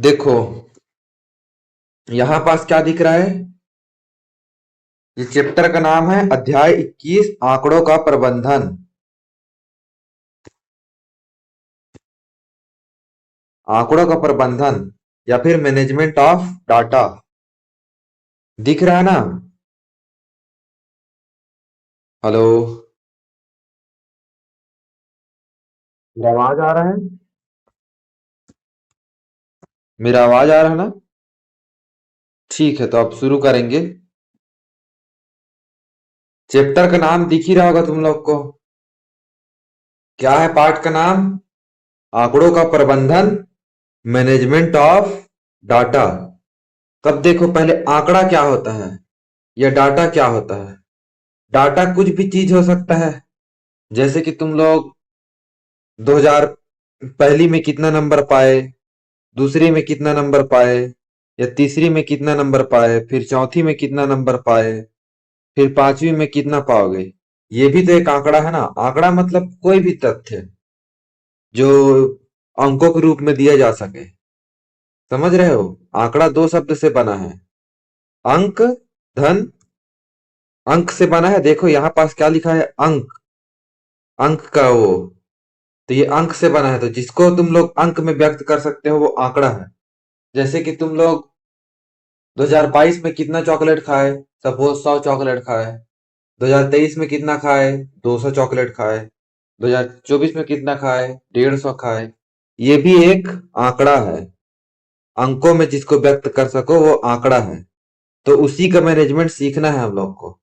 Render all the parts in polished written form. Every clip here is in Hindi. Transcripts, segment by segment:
देखो, यहां पास क्या दिख रहा है? ये चैप्टर का नाम है अध्याय 21 आंकड़ों का प्रबंधन। आंकड़ों का प्रबंधन या फिर मैनेजमेंट ऑफ डाटा। दिख रहा है ना? हेलो, मेरा आवाज आ रहा है? मेरा आवाज आ रहा है ना? ठीक है, तो अब शुरू करेंगे। चैप्टर का नाम दिख ही रहा होगा तुम लोग को। क्या है पाठ का नाम? आंकड़ों का प्रबंधन, मैनेजमेंट ऑफ डाटा। तब देखो, पहले आंकड़ा क्या होता है या डाटा क्या होता है। डाटा कुछ भी चीज हो सकता है। जैसे कि तुम लोग 2000 पहली में कितना नंबर पाए, दूसरी में कितना नंबर पाए, या तीसरी में कितना नंबर पाए, फिर चौथी में कितना नंबर पाए, फिर पांचवी में कितना पाओगे। ये भी तो एक आंकड़ा है ना। आंकड़ा मतलब कोई भी तथ्य जो अंकों के रूप में दिया जा सके। समझ रहे हो? आंकड़ा दो शब्द से बना है। अंक, धन। अंक से बना है। देखो यहां पास क्या लिखा है, अंक। अंक का वो, तो ये अंक से बना है, तो जिसको तुम लोग अंक में व्यक्त कर सकते हो वो आंकड़ा है। जैसे कि तुम लोग 2022 में कितना चॉकलेट खाए, सपोज 100 चॉकलेट खाए। 2023 में कितना खाए, 200 चॉकलेट खाए। 2024 में कितना खाए, 150 खाए। ये भी एक आंकड़ा है। अंकों में जिसको व्यक्त कर सको वो आंकड़ा है। तो उसी का मैनेजमेंट सीखना है हम लोग को।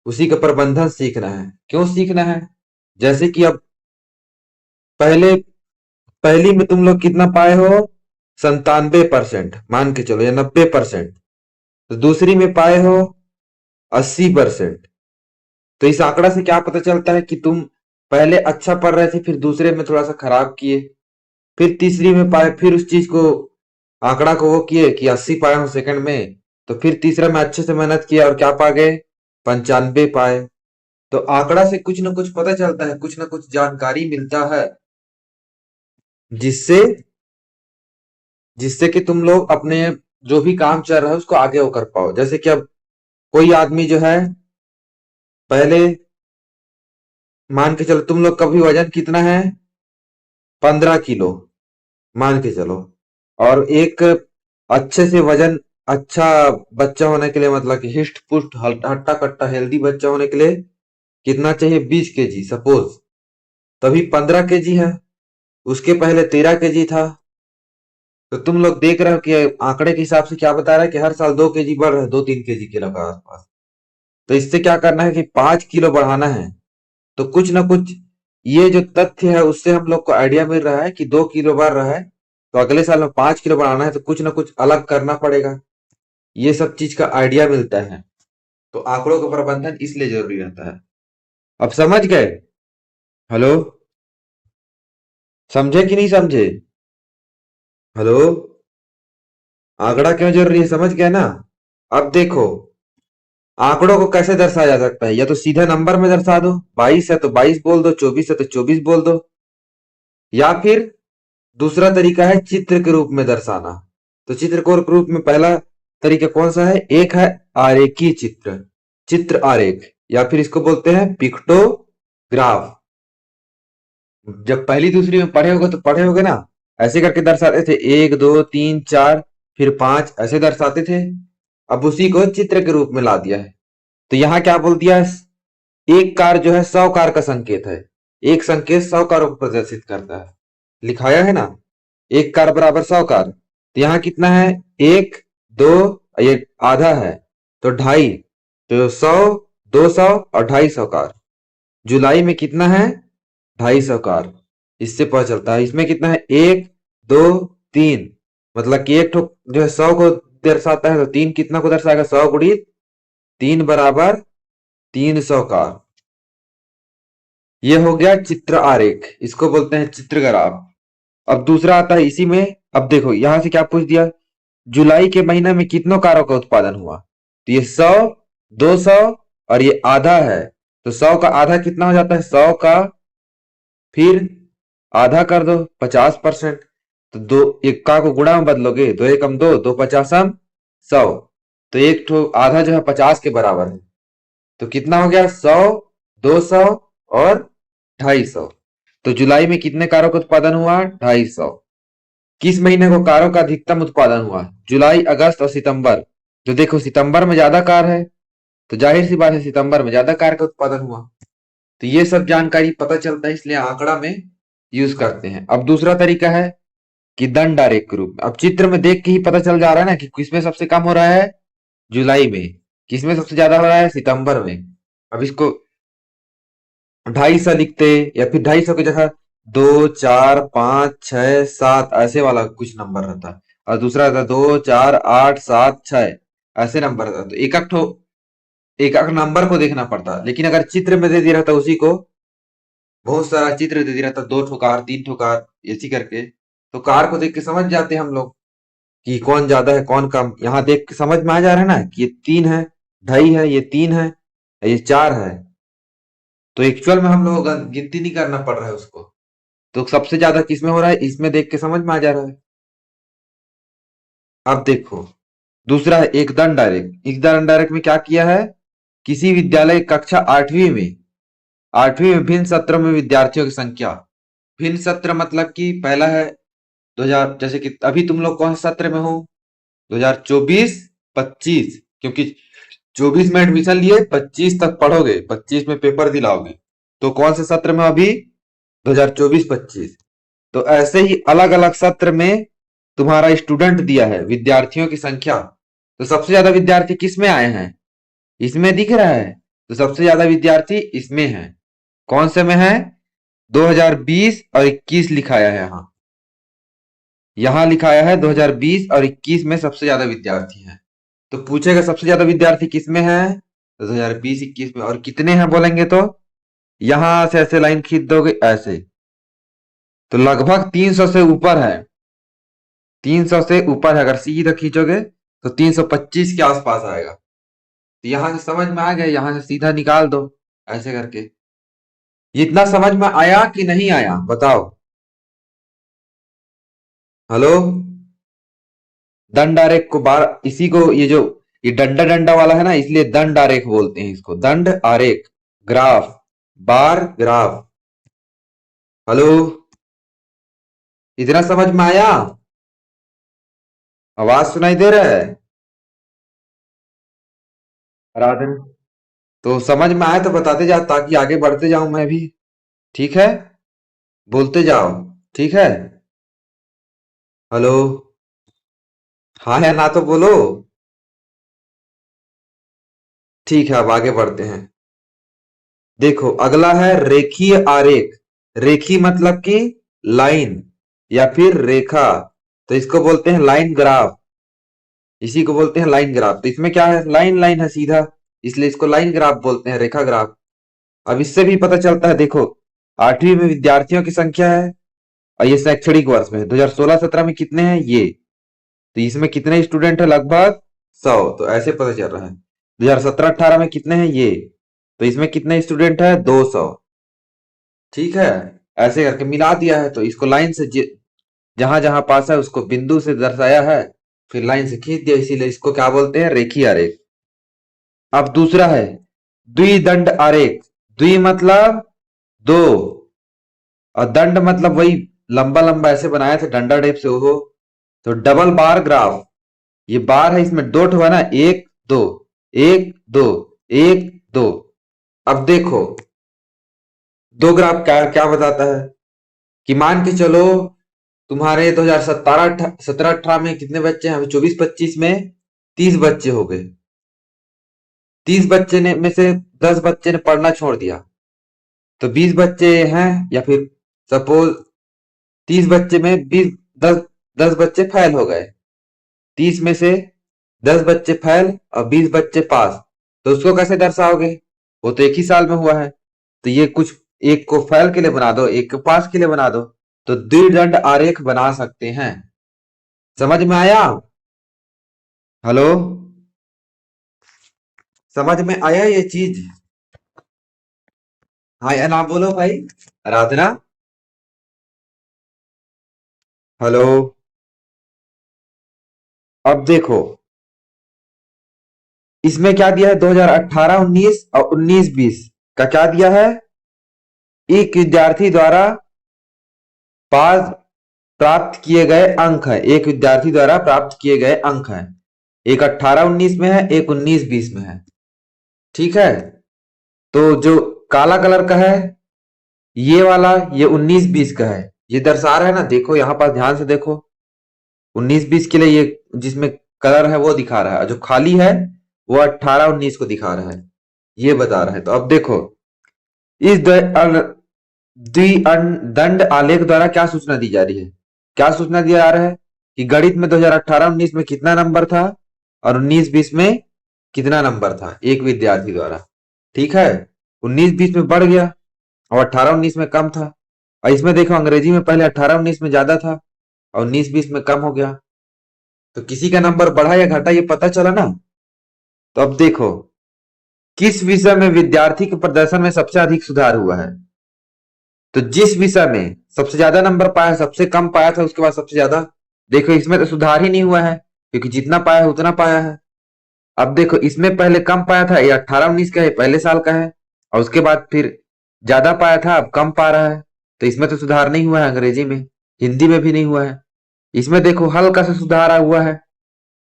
उसी का प्रबंधन सीखना है। क्यों सीखना है? जैसे कि अब पहले पहली में तुम लोग कितना पाए हो, 97% मान के चलो, या 90%। तो दूसरी में पाए हो 80%। तो इस आंकड़ा से क्या पता चलता है कि तुम पहले अच्छा पढ़ रहे थे, फिर दूसरे में थोड़ा सा खराब किए, फिर तीसरी में पाए, फिर उस चीज को, आंकड़ा को वो किए कि 80 पाए हो सेकंड में, तो फिर तीसरा में अच्छे से मेहनत किया और क्या पा गए, 95 पाए। तो आंकड़ा से कुछ ना कुछ पता चलता है, कुछ ना कुछ जानकारी मिलता है, जिससे जिससे कि तुम लोग अपने जो भी काम चल रहा है उसको आगे वो कर पाओ। जैसे कि अब कोई आदमी जो है, पहले मान के चलो तुम लोग का भी वजन कितना है, 15 किलो मान के चलो। और एक अच्छे से वजन, अच्छा बच्चा होने के लिए, मतलब कि हिस्ट पुस्ट हट्टा कट्टा हेल्दी बच्चा होने के लिए कितना चाहिए, 20 केजी सपोज। तभी 15 केजी है। उसके पहले 13 केजी था। तो तुम लोग देख रहे हो कि आंकड़े के हिसाब से क्या बता रहा है कि हर साल 2 केजी बढ़ रहा है, 2-3 केजी के लगभग आसपास। तो इससे क्या करना है कि 5 किलो बढ़ाना है। तो कुछ ना कुछ ये जो तथ्य है उससे हम लोग को आइडिया मिल रहा है कि 2 किलो बढ़ रहा है, तो अगले साल में 5 किलो बढ़ाना है, तो कुछ ना कुछ अलग करना पड़ेगा। ये सब चीज का आइडिया मिलता है। तो आंकड़ों का प्रबंधन इसलिए जरूरी रहता है। अब समझ गए? हेलो, समझे कि नहीं समझे? हेलो, आंकड़ा क्यों जरूरी है, समझ गए ना? अब देखो, आंकड़ों को कैसे दर्शाया जा सकता है। या तो सीधे नंबर में दर्शा दो, 22 है तो 22 बोल दो, 24 है तो 24 बोल दो। या फिर दूसरा तरीका है चित्र के रूप में दर्शाना। तो चित्र के रूप में पहला तरीका कौन सा है? एक है आरेखीय चित्र, चित्र आरेख, या फिर इसको बोलते हैं पिक्टोग्राफ। जब पहली दूसरी में पढ़े होगे तो पढ़े होगे ना, ऐसे करके दर्शाते थे, 1 2 3 4, फिर 5, ऐसे दर्शाते थे। अब उसी को चित्र के रूप में ला दिया है। तो यहाँ क्या बोल दिया है, एक कार जो है 100 कार का संकेत है। एक संकेत 100 कारों को प्रदर्शित करता है। लिखाया है ना, एक कार बराबर 100 कार। तो यहाँ कितना है, एक, दो, ये आधा है तो 2.5। तो 100, 200 और 250 कार। जुलाई में कितना है, 250 कार। इससे पता चलता है इसमें कितना है, 1 2 3। मतलब कि एक ठो जो है 100 को दर्शाता है, तो तीन कितना को दर्शाएगा, 100 गुणित 3 बराबर 300 कार। ये हो गया चित्र आरेख, इसको बोलते हैं चित्रग्राफ। अब दूसरा आता है इसी में। अब देखो यहां से क्या पूछ दिया, जुलाई के महीने में कितनों कारों का उत्पादन हुआ। तो ये 100, 200 और ये आधा है। तो 100 का आधा कितना हो जाता है, 100 का फिर आधा कर दो, 50%। तो दो इक्का को गुणा में बदलोगे, दो एकम दो, दो पचासम 100। तो एक ठो आधा जो है 50 के बराबर है। तो कितना हो गया? 100, 200 और 250। तो जुलाई में कितने कारों का उत्पादन हुआ? 250। किस महीने को कारों का अधिकतम उत्पादन हुआ? जुलाई, अगस्त और सितंबर। तो देखो सितंबर में ज्यादा कार है, तो जाहिर सी बात है सितंबर में ज्यादा कार का उत्पादन हुआ। तो ये सब जानकारी पता चलता है, इसलिए आंकड़ा में यूज करते हैं। अब दूसरा तरीका है कि दंड आरेख के रूप में। अब चित्र में देख के ही पता चल जा रहा है ना कि किसमें सबसे कम हो रहा है? जुलाई में। किसमें सबसे ज्यादा हो रहा है? सितंबर में। अब इसको 250 लिखते, या फिर 250 की जगह 2, 4, 5, 6, 7 ऐसे वाला कुछ नंबर रहता। और दूसरा रहता 2, 4, 8, 7, 6 ऐसे नंबर रहता। तो एक एक नंबर को देखना पड़ता। लेकिन अगर चित्र में दे दिया रहता उसी को, बहुत सारा चित्र दे दिया रहता, 2 ठो कार, 3 ठो कार ऐसी करके, तो कार को देख के समझ जाते हम लोग कि कौन ज्यादा है कौन कम। यहाँ देख के समझ में आ जा रहा है ना कि ये 3 है, 2.5 है, ये 3 है, ये 4 है। तो एक्चुअल में हम लोग को गिनती नहीं करना पड़ रहा है उसको। तो सबसे ज्यादा किसमें हो रहा है? इसमें देख के समझ में आ जा रहा है। अब देखो दूसरा है एक दंड डायरेक्ट। एक दंड डायरेक्ट में क्या किया है? किसी विद्यालय की कक्षा आठवीं में भिन्न सत्रों में विद्यार्थियों की संख्या। भिन्न सत्र मतलब कि पहला है 2000, जैसे कि अभी तुम लोग कौन से सत्र में हो? 2024-25, क्योंकि 24 में एडमिशन लिए, 25 तक पढ़ोगे, 25 में पेपर दिलाओगे। तो कौन से सत्र में अभी? 2024-25। तो ऐसे ही अलग अलग सत्र में तुम्हारा स्टूडेंट दिया है, विद्यार्थियों की संख्या। तो सबसे ज्यादा विद्यार्थी किस में आए हैं? इसमें दिख रहा है। तो सबसे ज्यादा विद्यार्थी इसमें है। कौन से में है? 2020 और 21 लिखाया है यहाँ। यहाँ लिखाया है 2020 और 21 में सबसे ज्यादा विद्यार्थी हैं। तो पूछेगा सबसे ज्यादा विद्यार्थी किस में है? तो 2020-21 में। और कितने हैं बोलेंगे तो यहां से ऐसे लाइन खींच दोगे ऐसे, तो लगभग 300 से ऊपर है। 300 से ऊपर है। अगर सीधा खींचोगे तो 325 के आसपास आएगा। तो यहां से समझ में आ गया, यहां से सीधा निकाल दो ऐसे करके। इतना समझ में आया कि नहीं आया बताओ? हेलो। दंड आरेख को बार इसी को ये जो ये डंडा डंडा वाला है ना, इसलिए दंड आरेख बोलते हैं इसको। दंड आरेख, ग्राफ, बार ग्राफ। हेलो। इतना समझ में आया? आवाज सुनाई दे रहा है? राधन। तो समझ में आए तो बताते जाओ ताकि आगे बढ़ते जाऊं मैं भी। ठीक है? बोलते जाओ। ठीक है? हेलो। हाँ या ना तो बोलो। ठीक है, अब आगे बढ़ते हैं। देखो अगला है रेखीय आरेख। रेखी मतलब कि लाइन या फिर रेखा। तो इसको बोलते हैं लाइन ग्राफ। इसी को बोलते हैं लाइन ग्राफ। तो इसमें क्या है? लाइन लाइन है सीधा, इसलिए इसको लाइन ग्राफ बोलते हैं, रेखा ग्राफ। अब इससे भी पता चलता है, देखो आठवीं में विद्यार्थियों की संख्या है और ये शैक्षणिक वर्ष में 2016-17 में कितने हैं ये। तो इसमें कितने स्टूडेंट है? लगभग 100। तो ऐसे पता चल रहा है। 2017-18 में कितने हैं ये, तो इसमें कितने स्टूडेंट है? 200। ठीक है? ऐसे करके मिला दिया है। तो इसको लाइन से जहां जहां पास है उसको बिंदु से दर्शाया है, फिर लाइन से खींच दिया, इसीलिए इसको क्या बोलते हैं? रेखीय आरेख। अब दूसरा है द्विदंड आरेख। द्वि मतलब दो, और दंड मतलब वही लंबा लंबा ऐसे बनाया था डंडा टाइप से वो। तो डबल बार ग्राफ। ये बार है, इसमें दो ठो है ना, एक दो, एक दो, एक दो। अब देखो दो ग्राफ क्या क्या बताता है कि मान के चलो तुम्हारे 2017-18 में कितने बच्चे हैं? अभी 24-25 में 30 बच्चे हो गए। 30 बच्चे ने में से 10 बच्चे ने पढ़ना छोड़ दिया, तो 20 बच्चे हैं। या फिर सपोज 30 बच्चे में 20, 10 10 बच्चे फेल हो गए। 30 में से 10 बच्चे फेल और 20 बच्चे पास। तो उसको कैसे दर्शाओगे? वो तो एक ही साल में हुआ है। तो ये कुछ एक को फेल के लिए बना दो, एक को पास के लिए बना दो। तो द्विदंड आरेख बना सकते हैं। समझ में आया? हेलो। समझ में आया ये चीज? हाँ या ना बोलो भाई। आराधना। हेलो। अब देखो, इसमें क्या दिया है, 2018-19 और 19-20 का क्या दिया है। एक विद्यार्थी द्वारा पास प्राप्त किए गए अंक है, एक विद्यार्थी द्वारा प्राप्त किए गए अंक है। एक 18-19 में है, एक 19-20 में है। ठीक है, तो जो काला कलर का है, ये वाला, ये 19-20 का है। ये दर्शा रहा है ना, देखो यहां पास ध्यान से देखो। 19-20 के लिए ये जिसमें कलर है वो दिखा रहा है, जो खाली है वो 18-19 को दिखा रहा है, ये बता रहा है। तो अब देखो, इस दंड आलेख द्वारा क्या सूचना दी जा रही है। क्या सूचना दिया जा रहा है कि गणित में 2018-19 में कितना नंबर था और 19-20 में कितना नंबर था एक विद्यार्थी द्वारा। ठीक है, 19-20 में बढ़ गया और 18-19 में कम था। और इसमें देखो, अंग्रेजी में पहले 18-19 में ज्यादा था और 19-20 में कम हो गया। तो किसी का नंबर बढ़ा या घटा ये पता चला ना। तो अब देखो, किस विषय में विद्यार्थी के प्रदर्शन में सबसे अधिक सुधार हुआ है। तो जिस विषय में सबसे ज्यादा नंबर पाया, सबसे कम पाया था, उसके बाद सबसे ज्यादा। देखो, इसमें तो सुधार ही नहीं हुआ है, क्योंकि जितना पाया है उतना पाया है। अब देखो, इसमें पहले कम पाया था, ये 18-19 का है, पहले साल का है, और उसके बाद फिर ज्यादा पाया था, अब कम पा रहा है। तो इसमें तो सुधार नहीं हुआ है, अंग्रेजी में, हिंदी में भी नहीं हुआ है। इसमें देखो हल्का सा सुधार हुआ है,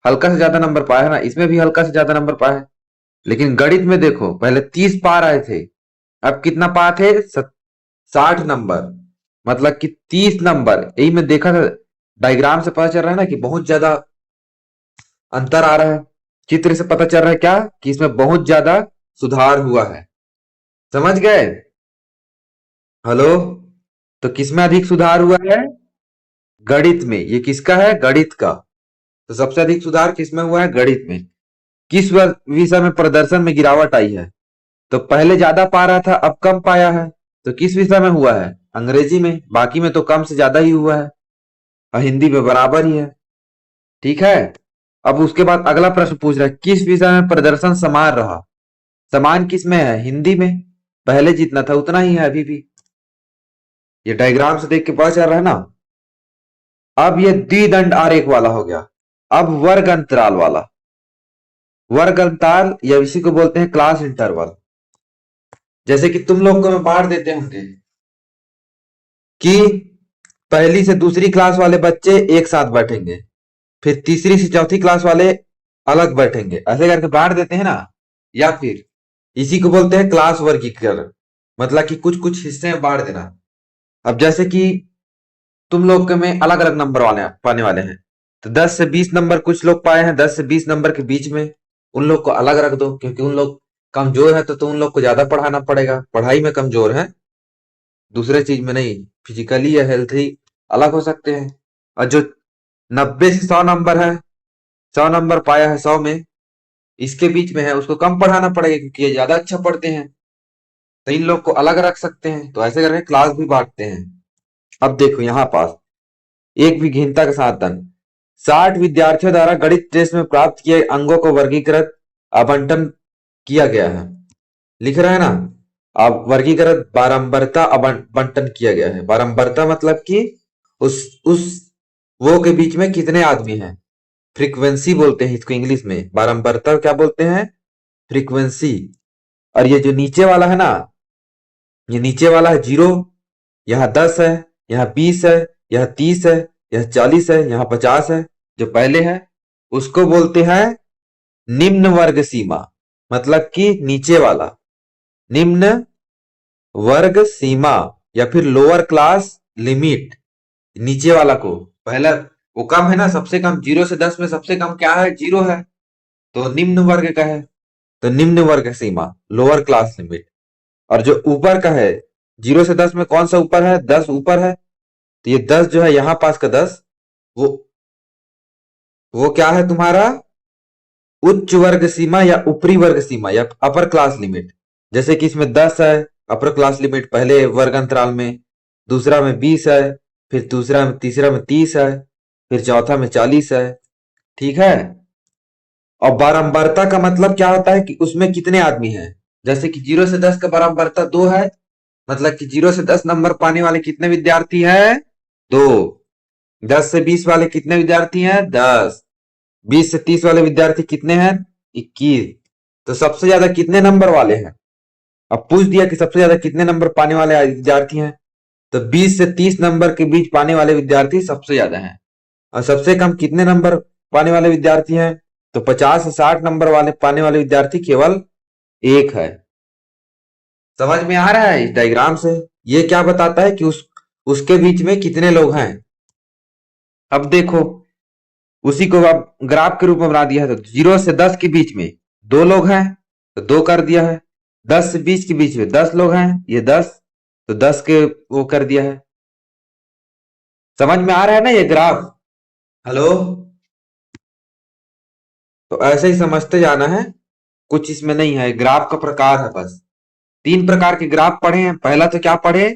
हल्का से ज्यादा नंबर पाया है ना, इसमें भी हल्का से ज्यादा नंबर पाया है। लेकिन गणित में देखो, पहले 30 पा रहे थे, अब कितना पाए थे, 60 नंबर। मतलब कि 30 नंबर, यही मैं देखा था, डायग्राम से पता चल रहा है ना कि बहुत ज्यादा अंतर आ रहा है। चित्र से पता चल रहा है क्या, कि इसमें बहुत ज्यादा सुधार हुआ है। समझ गए। हेलो। तो किसमें अधिक सुधार हुआ है, गणित में। ये किसका है, गणित का। तो सबसे अधिक सुधार किसमें हुआ है, गणित में। किस विषय में प्रदर्शन में गिरावट आई है। तो पहले ज्यादा पा रहा था, अब कम पाया है। तो किस विषय में हुआ है, अंग्रेजी में। बाकी में तो कम से ज्यादा ही हुआ है, और हिंदी में बराबर ही है। ठीक है, अब उसके बाद अगला प्रश्न पूछ रहा है, किस विषय में प्रदर्शन समान रहा। समान किस में है, हिंदी में। पहले जितना था उतना ही है अभी भी, ये डायग्राम से देख के पता चल रहा है ना। अब ये द्विदंड आरेख वाला हो गया। अब वर्ग अंतराल वाला, वर्ग अंतराल या इसी को बोलते हैं क्लास इंटरवल। जैसे कि तुम लोग को मैं बांट देते होंगे कि पहली से दूसरी क्लास वाले बच्चे एक साथ बैठेंगे, फिर तीसरी से चौथी क्लास वाले अलग बैठेंगे, ऐसे करके बांट देते हैं ना। या फिर इसी को बोलते हैं क्लास वर्गीकरण, मतलब कि कुछ कुछ हिस्से में बांट देना। अब जैसे कि तुम लोग के में अलग अलग नंबर वाले पाने वाले हैं, तो 10 से 20 नंबर कुछ लोग पाए हैं, 10 से 20 नंबर के बीच में उन लोग को अलग रख दो, क्योंकि उन लोग कमजोर है, तो उन लोग को ज्यादा पढ़ाना पड़ेगा, पढ़ाई में कमजोर है, दूसरे चीज में नहीं, फिजिकली या हेल्थी अलग हो सकते हैं। और जो 90 से 100 नंबर है, 100 नंबर पाया है 100 में, इसके बीच में है, उसको कम पढ़ाना पड़ेगा, क्योंकि ये ज्यादा अच्छा पढ़ते हैं। तो इन लोग को अलग रख सकते हैं, तो ऐसे करके क्लास भी बांटते हैं। अब देखो यहाँ पास, एक विभिन्नता के साधन, 60 विद्यार्थियों द्वारा गणित टेस्ट में प्राप्त किए अंकों को वर्गीकृत आवंटन किया गया है। लिख रहा है ना, अब वर्गीकृत बारंबारता आवंटन किया गया है। बारंबारता मतलब कि उस वो के बीच में कितने आदमी हैं, फ्रीक्वेंसी बोलते हैं इसको इंग्लिश में। बारंबारता क्या बोलते हैं, फ्रीक्वेंसी। और ये जो नीचे वाला है ना, ये नीचे वाला है 0, यहाँ 10 है, यहाँ 20 है, यहाँ 30 है, यहाँ 40 है, यहाँ 50 है। जो पहले है उसको बोलते हैं निम्न वर्ग सीमा, मतलब कि नीचे वाला, निम्न वर्ग सीमा, या फिर लोअर क्लास लिमिट। नीचे वाला को पहला, वो कम है ना, सबसे कम 0 से 10 में सबसे कम क्या है, 0 है, तो निम्न वर्ग का है। तो निम्न वर्ग सीमा, लोअर क्लास लिमिट। और जो ऊपर का है, 0 से 10 में कौन सा ऊपर है, 10 ऊपर है, तो ये 10 जो है यहां पास का 10, वो वो क्या है तुम्हारा, उच्च वर्ग सीमा या ऊपरी वर्ग सीमा या अपर क्लास लिमिट। जैसे कि इसमें 10 है अपर क्लास लिमिट पहले वर्ग अंतराल में, दूसरा में 20 है, फिर तीसरा में 30 है, फिर चौथा में 40 है। ठीक है। और बारंबारता का मतलब क्या होता है कि उसमें कितने आदमी हैं। जैसे कि 0 से 10 का बारंबारता 2 है, मतलब कि 0 से 10 नंबर पाने वाले कितने विद्यार्थी हैं, 2। 10 से 20 वाले कितने विद्यार्थी हैं? 10। 20 से 30 वाले विद्यार्थी कितने हैं? 21। तो सबसे ज्यादा कितने नंबर वाले हैं? अब पूछ दिया कि सबसे ज्यादा कितने नंबर पाने वाले विद्यार्थी हैं, तो 20 से 30 नंबर के बीच पाने वाले विद्यार्थी सबसे ज्यादा हैं। और सबसे कम कितने नंबर पाने वाले विद्यार्थी हैं? तो 50 से 60 नंबर वाले पाने वाले विद्यार्थी केवल एक है। समझ में आ रहा है इस डायग्राम से? ये क्या बताता है कि उसके बीच में कितने लोग हैं। अब देखो, उसी को अब ग्राफ के रूप में बना दिया है। तो 0 से 10 के बीच में 2 लोग हैं, तो 2 कर दिया है। 10 से 20 के बीच में 10 लोग हैं, ये 10, तो 10 के वो कर दिया है। समझ में आ रहा है ना ये ग्राफ? हेलो? तो ऐसे ही समझते जाना है, कुछ इसमें नहीं है, ग्राफ का प्रकार है बस। 3 प्रकार के ग्राफ पढ़े हैं। पहला तो क्या पढ़े?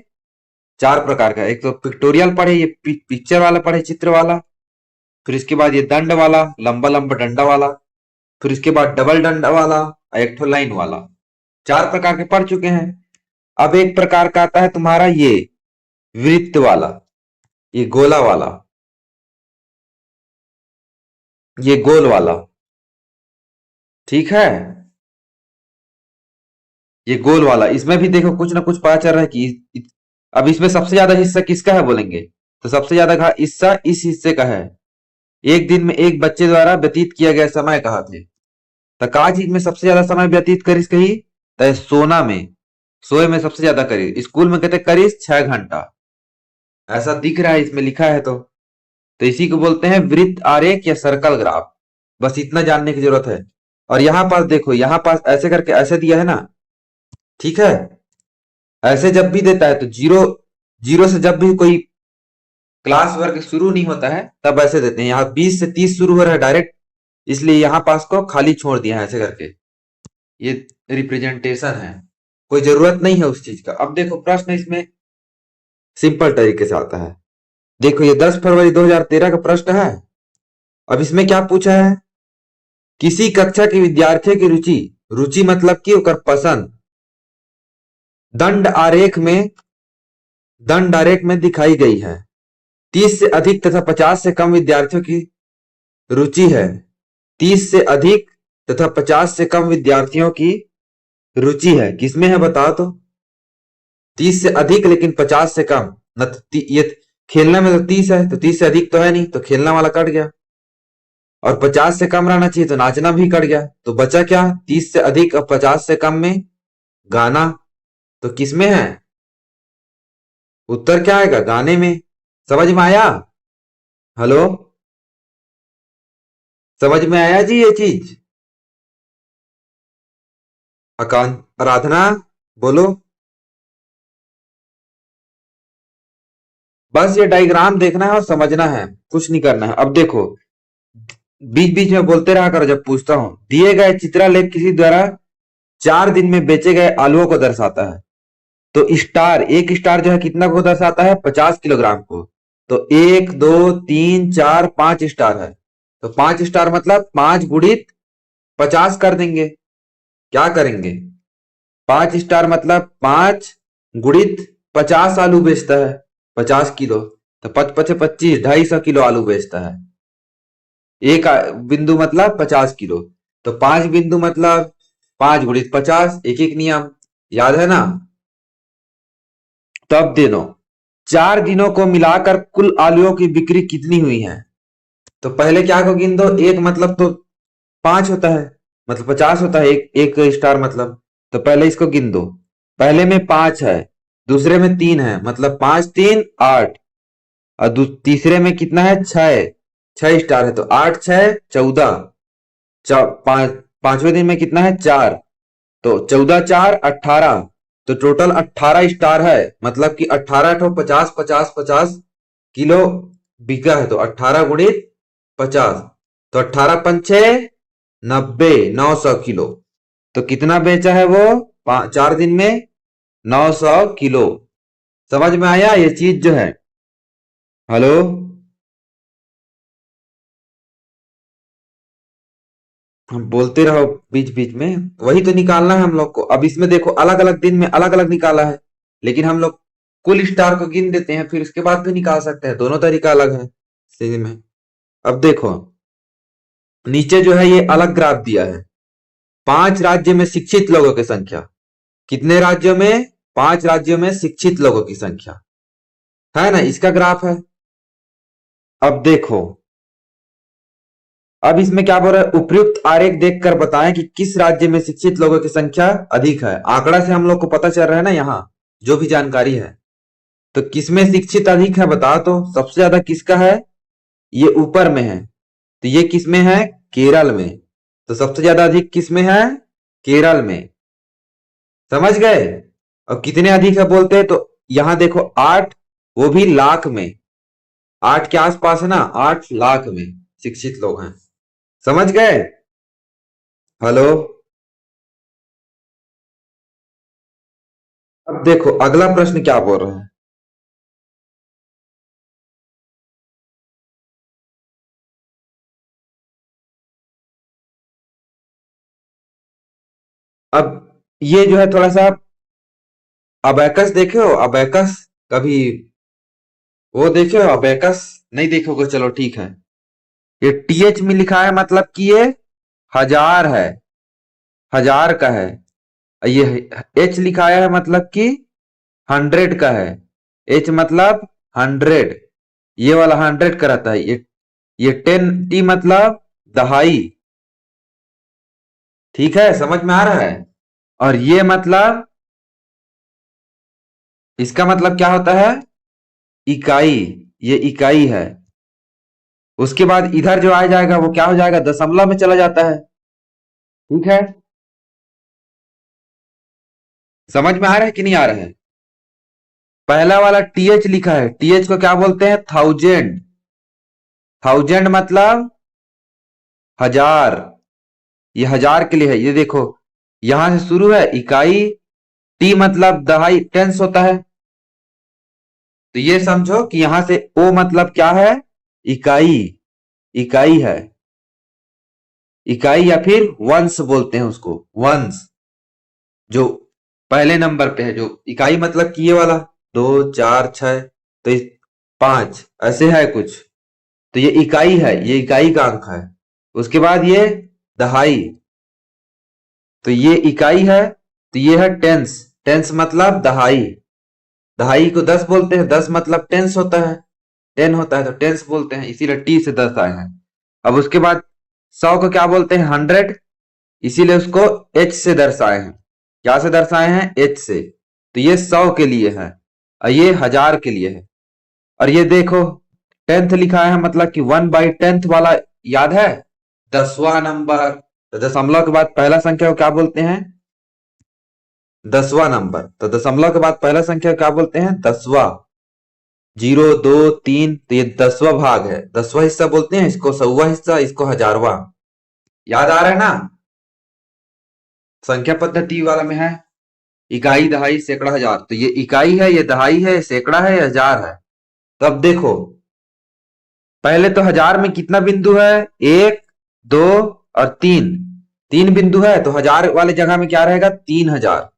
4 प्रकार का। एक तो पिक्टोरियल पढ़े, ये पिक्चर वाला पढ़े, चित्र वाला। फिर इसके बाद ये दंड वाला, लंबा लंबा डंडा वाला। फिर इसके बाद डबल डंडा वाला और एक ठो लाइन वाला। 4 प्रकार के पढ़ चुके हैं। अब एक प्रकार का आता है तुम्हारा ये वृत्त वाला, ये गोला वाला, ये गोल वाला। ठीक है? ये गोल वाला, इसमें भी देखो कुछ ना कुछ पता चल रहा है कि अब इसमें सबसे ज्यादा हिस्सा किसका है बोलेंगे, तो सबसे ज्यादा हिस्सा इस हिस्से का है। एक दिन में एक बच्चे द्वारा व्यतीत किया गया समय कहा थे, तो का चीज में सबसे ज्यादा समय व्यतीत करिस कही, तो सोना में, सोए में सबसे ज्यादा करी। स्कूल में कहते करिस 6 घंटा, ऐसा दिख रहा है इसमें लिखा है। तो इसी को बोलते हैं वृत्त आरेख या सर्कल ग्राफ। बस इतना जानने की जरूरत है। और यहां पास देखो, यहां पास ऐसे करके ऐसे दिया है ना, ठीक है? ऐसे जब भी देता है तो जीरो, जीरो से जब भी कोई क्लास वर्ग शुरू नहीं होता है तब ऐसे देते हैं। यहाँ 20 से 30 शुरू हो रहा है डायरेक्ट, इसलिए यहां पास को खाली छोड़ दिया है ऐसे करके। ये रिप्रेजेंटेशन है, कोई जरूरत नहीं है उस चीज का। अब देखो प्रश्न इसमें सिंपल तरीके से आता है। देखो ये 10 फरवरी 2013 का प्रश्न है। अब इसमें क्या पूछा है? किसी कक्षा के विद्यार्थी की रुचि, रुचि मतलब कि ओकर पसंद दंड आरेख में, दंड आरेख में दिखाई गई है। 30 से अधिक तथा 50 से कम विद्यार्थियों की रुचि है। 30 से अधिक तथा 50 से कम विद्यार्थियों की रुचि है, किसमें है बताओ तो? 30 से अधिक लेकिन 50 से कम न, तो ये खेलने में तो 30 है, तो 30 से अधिक तो है नहीं, तो खेलना वाला कट गया। और 50 से कम रहना चाहिए, तो नाचना भी कट गया। तो बचा क्या? 30 से अधिक और 50 से कम में गाना। तो किसमें है? उत्तर क्या आएगा? गाने में। समझ में आया? हेलो? समझ में आया जी ये चीज? आराधना बोलो। बस ये डायग्राम देखना है और समझना है, कुछ नहीं करना है। अब देखो, बीच बीच में बोलते रहा करो जब पूछता हूं। दिए गए चित्रलेख किसी द्वारा 4 दिन में बेचे गए आलुओं को दर्शाता है। तो स्टार, एक स्टार जो है कितना को दर्शाता है? 50 किलोग्राम को। तो 1 2 3 4 5 स्टार है, तो 5 स्टार मतलब 5 गुणित 50 कर देंगे। क्या करेंगे? 5 स्टार मतलब 5 गुणित 50 आलू बेचता है, 50 किलो। तो 5 पचे 25, 250 किलो आलू बेचता है। एक बिंदु मतलब 50 किलो, तो 5 बिंदु मतलब 5 गुणित 50, एक एक नियम याद है ना? तब दिनों, 4 दिनों को मिलाकर कुल आलुओं की बिक्री कितनी हुई है? तो पहले क्या को गिन दो, एक मतलब तो 5 होता है, मतलब 50 होता है एक एक स्टार मतलब। तो पहले इसको गिन दो। पहले में 5 है, दूसरे में 3 है, मतलब 5 3 8। और तीसरे में कितना है? 6, 6 स्टार है, तो 8 6 14। पांचवें दिन में कितना है? 4, तो 14 4 18। तो टोटल 18 स्टार है, मतलब कि 18 ठो 50 50 50 किलो बिका है। तो 18 गुणित 50, तो 18 पंचे 90, 900 किलो। तो कितना बेचा है वो 4 दिन में? 900 किलो। समझ में आया ये चीज जो है? हेलो? हम बोलते रहो बीच बीच में, वही तो निकालना है हम लोग को। अब इसमें देखो अलग अलग दिन में अलग अलग निकाला है, लेकिन हम लोग कुल स्टार को गिन देते हैं, फिर उसके बाद भी निकाल सकते हैं। दोनों तरीका अलग है। सेम है। अब देखो, नीचे जो है ये अलग ग्राफ दिया है। 5 राज्य में शिक्षित लोगों की संख्या। कितने राज्यों में? 5 राज्यों में शिक्षित लोगों की संख्या है ना, इसका ग्राफ है। अब देखो, अब इसमें क्या बोल रहा है, उपयुक्त आरेख देखकर बताएं कि किस राज्य में शिक्षित लोगों की संख्या अधिक है। आंकड़ा से हम लोग को पता चल रहा है ना, यहाँ जो भी जानकारी है, तो किसमें शिक्षित अधिक है बताओ तो। सबसे ज्यादा किसका है? ये ऊपर में है, तो ये किसमें है? केरल में। तो सबसे ज्यादा अधिक किसमें है? केरल में। समझ गए? और कितने अधिक है बोलते हैं तो यहां देखो 8, वो भी लाख में। 8 के आसपास है ना, 8 लाख में शिक्षित लोग हैं। समझ गए? हेलो। अब देखो अगला प्रश्न क्या बोल रहा है। अब ये जो है थोड़ा सा, अबैकस देखे हो? अबैकस कभी वो देखे हो अबैकस? नहीं देखोगे, चलो ठीक है। ये टीएच में लिखा है मतलब कि ये हजार है, हजार का है। ये एच लिखा है मतलब कि 100 का है। एच मतलब 100, ये वाला 100 का रहता है। ये 10 टी मतलब दहाई। ठीक है, समझ में आ रहा है? और ये मतलब, इसका मतलब क्या होता है? इकाई। ये इकाई है। उसके बाद इधर जो आ जाएगा वो क्या हो जाएगा? दशमलव में चला जाता है। ठीक है, समझ में आ रहा है कि नहीं आ रहा है? पहला वाला टीएच लिखा है, टीएच को क्या बोलते हैं? थाउजेंड। थाउजेंड मतलब हजार। ये हजार के लिए है। ये देखो, यहां से शुरू है इकाई, टी मतलब दहाई, टेंस होता है। तो ये समझो कि यहां से ओ मतलब क्या है? इकाई। इकाई है। इकाई या फिर वंश बोलते हैं उसको, वंश। जो पहले नंबर पे है, जो इकाई मतलब कि ये वाला 2 4 6, तो 5 ऐसे है कुछ। तो ये इकाई है, ये इकाई का अंक है। उसके बाद ये दहाई, तो ये इकाई है। तो ये है टेंस। टेंस मतलब दहाई। दहाई को 10 बोलते हैं, 10 मतलब टेंस होता है। 10 होता है तो टेंस बोलते हैं, इसीलिए टी से 10 आए हैं। अब उसके बाद 100 को क्या बोलते हैं? 100, इसीलिए उसको एच से दर्शाए हैं। क्या से दर्शाए हैं? एच से। तो ये 100 के लिए है और ये हजार के लिए है। और ये देखो, टेंथ लिखा है मतलब कि 1/10 वाला, याद है? 10वां नंबर। तो दशमलव के बाद पहला संख्या को क्या बोलते हैं? 10वां नंबर। तो दशमलव के बाद पहला संख्या को क्या बोलते हैं? 10वां। 0 2 3, तो ये 10वां भाग है, 10वां हिस्सा बोलते हैं इसको, 100वां हिस्सा, इसको हजारवां। याद आ रहा है ना? संख्या पद्धति वाला में है, इकाई दहाई सैकड़ा हजार। तो ये इकाई है, ये दहाई है, सैकड़ा है, ये हजार है। तो अब देखो, पहले तो हजार में कितना बिंदु है? 1 2 और 3। 3 बिंदु है, तो हजार वाले जगह में क्या रहेगा? 3000।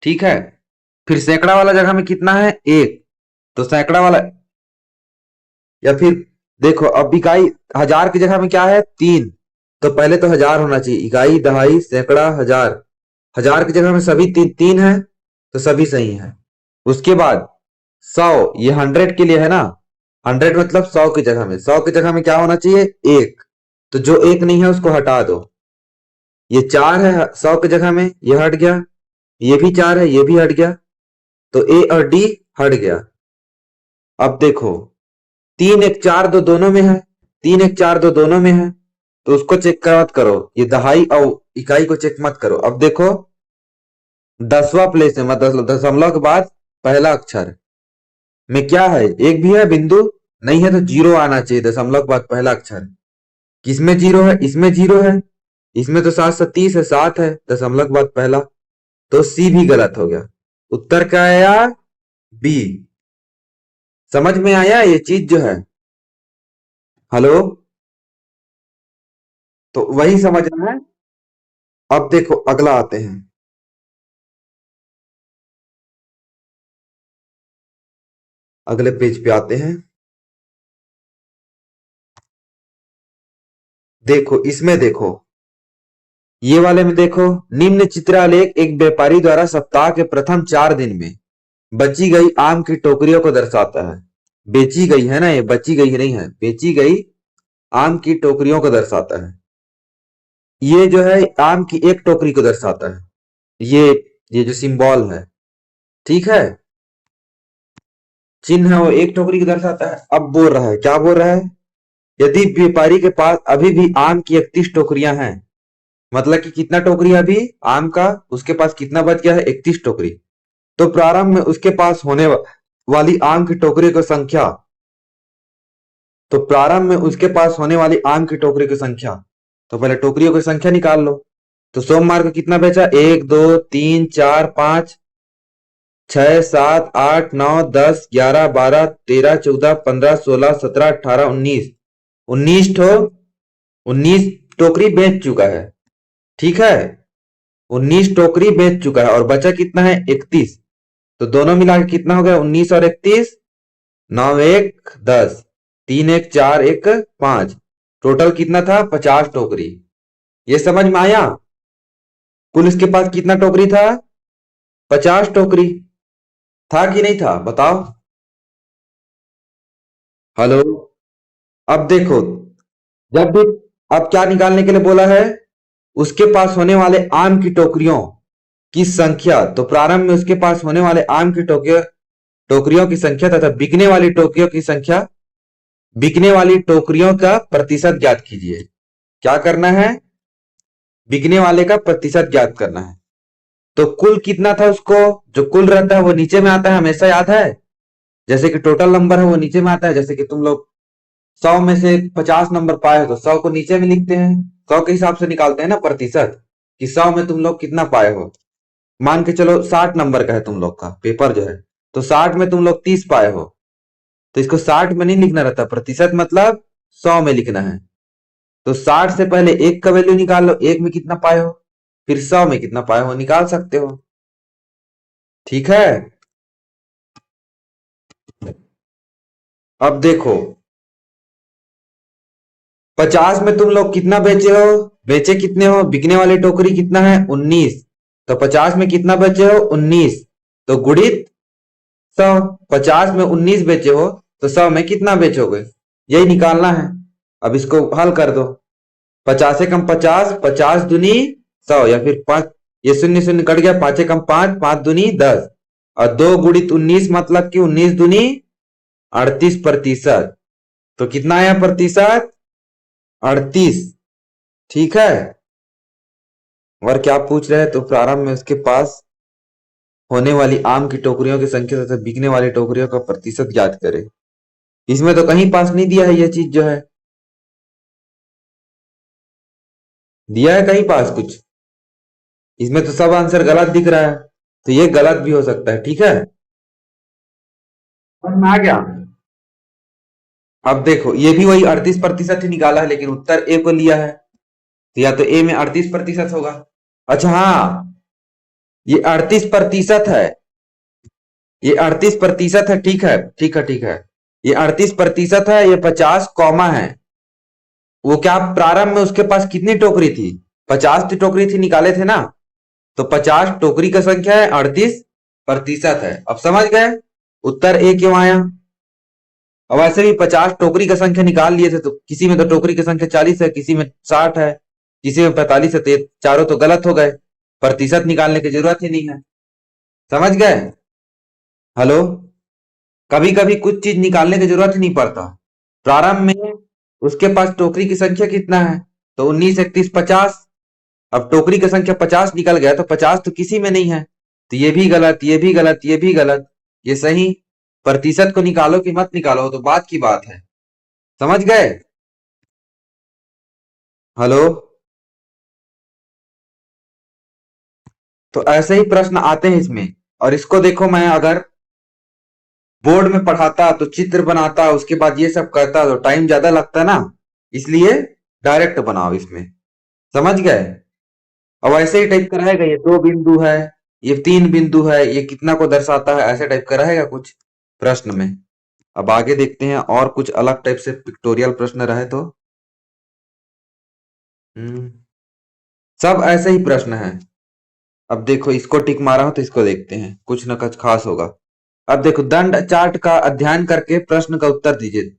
ठीक है। फिर सैकड़ा वाला जगह में कितना है? 1। तो सैकड़ा वाला, या फिर देखो, अब इकाई हजार की जगह में क्या है? 3। तो पहले तो हजार होना चाहिए, इकाई दहाई सैकड़ा हजार। हजार की जगह में सभी तीन तीन है, तो सभी सही है। उसके बाद 100, ये 100 के लिए है ना। 100 मतलब 100 की जगह में, 100 की जगह में क्या होना चाहिए? 1। तो जो एक नहीं है उसको हटा दो। ये 4 है 100 की जगह में, ये हट गया। ये भी 4 है, ये भी हट गया। तो ए और डी हट गया। अब देखो, 3 1 4 2 दोनों में है। 3 1 4 2 दोनों में है, तो उसको चेक मत करो। ये दहाई और इकाई को चेक मत करो। अब देखो, 10वां प्लेस है, मतलब दशमलव के बाद पहला अक्षर में क्या है? एक भी है बिंदु? नहीं है, तो जीरो आना चाहिए दशमलव के बाद पहला अक्षर। किसमें जीरो है? इसमें जीरो है। इसमें तो 7 30 है, 7 है दशमलव के बाद पहला। तो सी भी गलत हो गया। उत्तर क्या आया? बी। समझ में आया ये चीज जो है? हेलो। तो वही समझना है। अब देखो अगला आते हैं, अगले पेज पे आते हैं। देखो इसमें देखो, ये वाले में देखो, निम्न चित्रालेख एक व्यापारी द्वारा सप्ताह के प्रथम 4 दिन में बची गई आम की टोकरियों को दर्शाता है। बेची गई है ना, ये बची गई नहीं है, बेची गई आम की टोकरियों को दर्शाता है। ये जो है आम की एक टोकरी को दर्शाता है, ये ये जो सिंबल है, ठीक है, चिन्ह है वो एक टोकरी को दर्शाता है। अब बोल रहा है, क्या बोल रहा है, यदि व्यापारी के पास अभी भी आम की 31 टोकरियां हैं, मतलब कि कितना टोकरी है अभी आम का, उसके पास कितना बच गया है, 31 टोकरी। तो प्रारंभ में उसके पास होने वाली आम की टोकरी की संख्या, तो प्रारंभ में उसके पास होने वाली आम की टोकरी की संख्या, तो पहले टोकरियों की संख्या निकाल लो। तो सोमवार को कितना बेचा, 1 2 3 4 5 6 7 8 9 10 11 12 13 14 15 16 17 18 19, 19 19 टोकरी बेच चुका है, ठीक है, 19 टोकरी बेच चुका है और बचा कितना है, 31। तो दोनों मिला के कितना हो गया, 19 और 31, 9 1 10, 3 1 4 1 5, टोटल कितना था, 50 टोकरी। ये समझ में आया, कुल इसके पास कितना टोकरी था, 50 टोकरी। था कि नहीं था, बताओ। हेलो। अब देखो, जब भी, अब क्या निकालने के लिए बोला है, उसके पास होने वाले आम की टोकरियों की संख्या, तो प्रारंभ में उसके पास होने वाले आम की टोकरियों की संख्या तथा बिकने वाली टोकरियों की संख्या, बिकने वाली टोकरियों का प्रतिशत ज्ञात कीजिए। क्या करना है, बिकने वाले का प्रतिशत ज्ञात करना है। तो कुल कितना था, उसको जो कुल रहता है वो नीचे में आता है, हमेशा याद है, जैसे कि टोटल नंबर है वो नीचे में आता है, जैसे कि तुम लोग 100 में से 50 नंबर पाए हो तो 100 को नीचे में लिखते हैं, 100 के हिसाब से निकालते हैं ना प्रतिशत, कि 100 में तुम लोग कितना पाए हो। मान के चलो 60 नंबर का है तुम लोग का पेपर जो है, तो 60 में तुम लोग 30 पाए हो, तो इसको 60 में नहीं लिखना रहता, प्रतिशत मतलब 100 में लिखना है। तो 60 से पहले एक का वैल्यू निकाल लो, एक में कितना पाए हो, फिर 100 में कितना पाए हो निकाल सकते हो, ठीक है। अब देखो, 50 में तुम लोग कितना बेचे हो, बेचे कितने हो, बिकने वाली टोकरी कितना है, 19, तो 50 में कितना बेचे हो, 19, तो गुणित 100, 50 में 19 बेचे हो तो 100 में कितना बेचोगे, यही निकालना है। अब इसको हल कर दो, 50 से कम 50, 50 दूनी 100, या फिर 5, ये शून्य शून्य कट गया, 5 से कम 5, 5 दूनी 10, और 2 गुणित 19 मतलब कि 19 दूनी 38%। तो कितना आया प्रतिशत, 38, ठीक है। और क्या पूछ रहे हैं, तो प्रारंभ में उसके पास होने वाली आम की टोकरियों की संख्या तथा बिकने वाली टोकरियों का प्रतिशत ज्ञात करें। इसमें तो कहीं पास नहीं दिया है ये चीज जो है, दिया है कहीं पास कुछ, इसमें तो सब आंसर गलत दिख रहा है, तो ये गलत भी हो सकता है, ठीक है, समझ में आ गया। अब देखो, ये भी वही 38% ही निकाला है, लेकिन उत्तर ए को लिया है, तो या तो ए में 38% होगा। अच्छा हाँ, ये 38% है, ये 38% है, ठीक है ठीक है ठीक है, ये 38% है, ये 50 कॉमा है। वो क्या प्रारंभ में उसके पास कितनी टोकरी थी, 50 की टोकरी थी, निकाले थे ना, तो 50 टोकरी का संख्या है, 38% है। अब समझ गए उत्तर ए क्यों आया। अब वैसे भी 50 टोकरी का संख्या निकाल लिए थे, तो किसी में तो टोकरी की संख्या 40 है, किसी में 60 है, किसी में 45 है, तो ये चारों तो गलत हो गए, प्रतिशत निकालने की जरूरत ही नहीं है, समझ गए। हेलो। कभी कभी कुछ चीज निकालने की जरूरत ही नहीं पड़ता, प्रारंभ में उसके पास टोकरी की संख्या कितना है, तो 19 31 50, अब टोकरी की संख्या 50 निकल गया, तो 50 तो किसी में नहीं है, तो ये भी गलत, ये भी गलत, ये भी गलत, ये सही। प्रतिशत को निकालो कि मत निकालो तो बात की बात है, समझ गए। हेलो। तो ऐसे ही प्रश्न आते हैं इसमें, और इसको देखो, मैं अगर बोर्ड में पढ़ाता तो चित्र बनाता, उसके बाद ये सब करता तो टाइम ज्यादा लगता ना, इसलिए डायरेक्ट बनाओ इसमें, समझ गए। अब ऐसे ही टाइप का रहेगा, ये 2 बिंदु है, ये 3 बिंदु है, ये कितना को दर्शाता है, ऐसे टाइप का रहेगा कुछ प्रश्न में। अब आगे देखते हैं और कुछ अलग टाइप से पिक्टोरियल प्रश्न रहे तो। हम्म, सब ऐसे ही प्रश्न है। अब देखो, इसको टिक मारा हो तो इसको देखते हैं, कुछ न कुछ खास होगा। अब देखो, दंड चार्ट का अध्ययन करके प्रश्न का उत्तर दीजिए।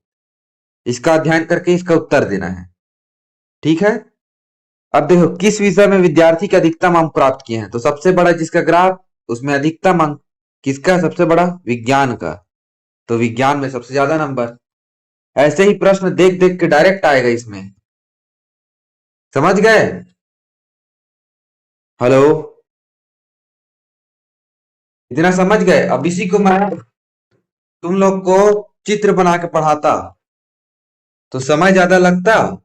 इसका अध्ययन करके इसका उत्तर देना है। ठीक है। अब देखो, किस विषय में विद्यार्थी के अधिकतम अंक प्राप्त किए हैं, तो सबसे बड़ा जिसका ग्राफ, उसमें अधिकतम अंक किसका है? सबसे बड़ा विज्ञान का। तो विज्ञान में सबसे ज्यादा नंबर। ऐसे ही प्रश्न देख देख के डायरेक्ट आएगा इसमें। समझ गए? हेलो? इतना समझ गए? अब इसी को मैं तुम लोग को चित्र बना के पढ़ाता तो समय ज्यादा लगता